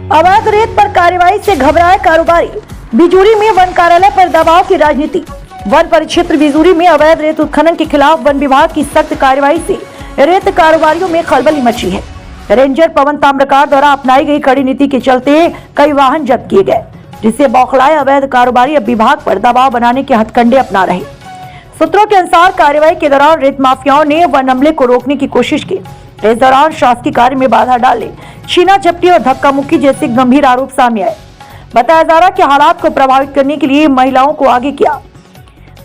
अवैध रेत पर कार्रवाई से घबराए कारोबारी। बिजूरी में वन कार्यालय पर दबाव की राजनीति। वन परिक्षेत्र बिजूरी में अवैध रेत उत्खनन के खिलाफ वन विभाग की सख्त कार्रवाई से रेत कारोबारियों में खलबली मची है। रेंजर पवन ताम्रकार द्वारा अपनाई गई कड़ी नीति के चलते कई वाहन जब्त किए गए, जिससे बौखलाए अवैध कारोबारी अब विभाग पर दबाव बनाने के हथकंडे अपना रहे। सूत्रों के अनुसार कार्रवाई के दौरान रेत माफियाओं ने वन अमले को रोकने की कोशिश की। इस दौरान शासकीय कार्य में बाधा डालने, छीना झपटी और धक्का मुक्की जैसे गंभीर आरोप सामने आए। बताया जा रहा कि हालात को प्रभावित करने के लिए महिलाओं को आगे किया।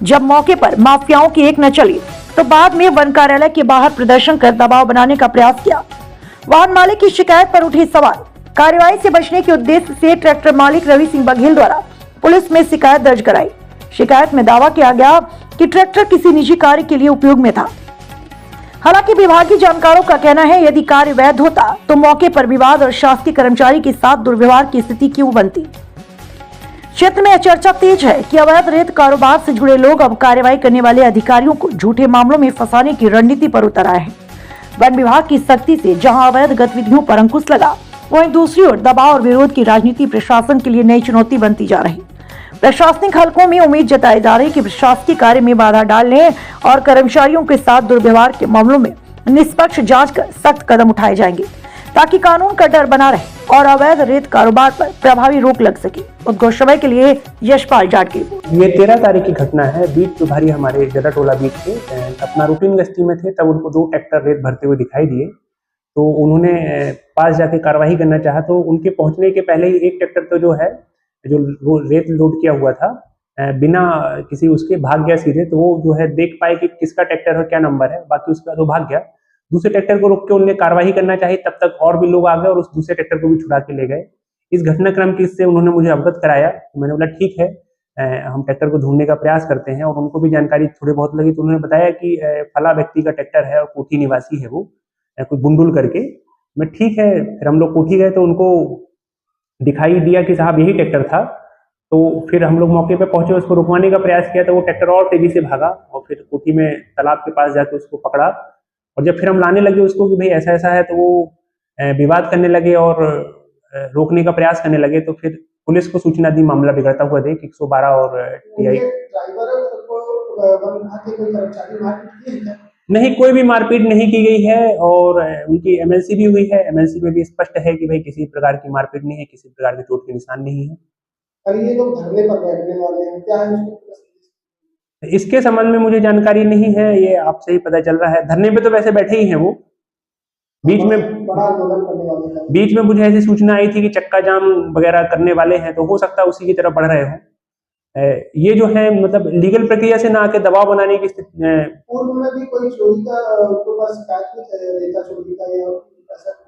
जब मौके पर माफियाओं की एक न चली तो बाद में वन कार्यालय के बाहर प्रदर्शन कर दबाव बनाने का प्रयास किया। वाहन मालिक की शिकायत पर उठे सवाल। कार्रवाई से बचने के उद्देश्य से ट्रैक्टर मालिक रवि सिंह बघेल द्वारा पुलिस में शिकायत दर्ज कराई। शिकायत में दावा किया गया कि ट्रैक्टर किसी निजी कार्य के लिए उपयोग में था। हालांकि विभागीय जानकारों का कहना है, यदि कार्य वैध होता तो मौके पर विवाद और शासकीय कर्मचारी के साथ दुर्व्यवहार की स्थिति क्यों बनती। क्षेत्र में यह चर्चा तेज है कि अवैध रेत कारोबार से जुड़े लोग अब कार्रवाई करने वाले अधिकारियों को झूठे मामलों में फंसाने की रणनीति पर उतर आए हैं। वन विभाग की सख्ती से जहां अवैध गतिविधियों पर अंकुश लगा, वहीं दूसरी ओर दबाव और विरोध की राजनीति प्रशासन के लिए नई चुनौती बनती जा रही। प्रशासनिक हलकों में उम्मीद जताई जा रही कि प्रशासकीय कार्य में बाधा डालने और कर्मचारियों के साथ दुर्व्यवहार के मामलों में निष्पक्ष जांच कर सख्त कदम उठाए जाएंगे, ताकि कानून का डर बना रहे और अवैध रेत कारोबार पर प्रभावी रोक लग सके। उद्घोष समय के लिए यशपाल जाट की। ये 13 तारीख की घटना है। बीच प्रभारी हमारे जदा टोला बीच के अपना रूटीन गश्ती में थे, तब उनको 2 ट्रैक्टर रेत भरते हुए दिखाई दिए, तो उन्होंने पास जाके कार्रवाई करना चाहा। तो उनके पहुंचने के पहले ही एक ट्रैक्टर तो जो है जो वो रेत लोड किया हुआ था, बिना किसी उसके भाग गया सीधे। तो वो जो है देख पाए कि किसका ट्रैक्टर है, क्या नंबर है, बाकी उसका तो भाग गया। दूसरे ट्रैक्टर को रोक के उन्होंने कार्रवाई करना चाहिए, तब तक और भी लोग आ गए और उस दूसरे ट्रैक्टर को भी छुड़ा के ले गए। इस घटनाक्रम की से उन्होंने मुझे अवगत कराया। तो मैंने बोला ठीक है, हम ट्रैक्टर को ढूंढने का प्रयास करते हैं। और उनको भी जानकारी थोड़ी बहुत लगी, तो उन्होंने बताया कि फला व्यक्ति का ट्रैक्टर है और कोठी निवासी है वो, कोई बुंडुल करके। मैं ठीक है, फिर हम लोग कोठी गए तो उनको दिखाई दिया कि साहब यही ट्रैक्टर था। तो फिर हम लोग मौके पे पहुंचे, उसको रुकवाने का प्रयास किया, तो वो ट्रैक्टर और तेजी से भागा और फिर कोठी में तालाब के पास जाके उसको पकड़ा। और जब फिर हम लाने लगे उसको कि भाई ऐसा ऐसा है, तो वो विवाद करने लगे और रोकने का प्रयास करने लगे। तो फिर पुलिस को सूचना दी, मामला बिगड़ता हुआ देख 112 और टीआई। नहीं, कोई भी मारपीट नहीं की गई है और उनकी एमएलसी भी हुई है। एमएलसी में भी स्पष्ट है कि भाई किसी प्रकार की मारपीट नहीं है, किसी प्रकार के चोट के निशान नहीं है। ये लोग धरने पर बैठने वाले हैं, क्या है इसके संबंध में मुझे जानकारी नहीं है, ये आपसे ही पता चल रहा है। धरने पे तो वैसे बैठे ही हैं वो। बीच में बड़ा आंदोलन करने वाले हैं। बीच में मुझे ऐसी सूचना आई थी कि चक्का जाम वगैरह करने वाले हैं, तो हो सकता है उसी की तरफ बढ़ रहे हो। ये जो है मतलब लीगल प्रक्रिया से ना आके दबाव बनाने की स्थिति। पूर्व में भी कोई चोरी का उनके पास शिकायत रेता चोरी का या ऐसा?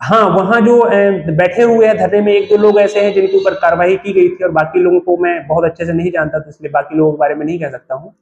हाँ, वहाँ जो बैठे हुए हैं धरने में 1-2 लोग ऐसे हैं जिनके ऊपर कार्रवाई की गई थी, और बाकी लोगों को मैं बहुत अच्छे से नहीं जानता, तो इसलिए बाकी लोगों के बारे में नहीं कह सकता हूँ।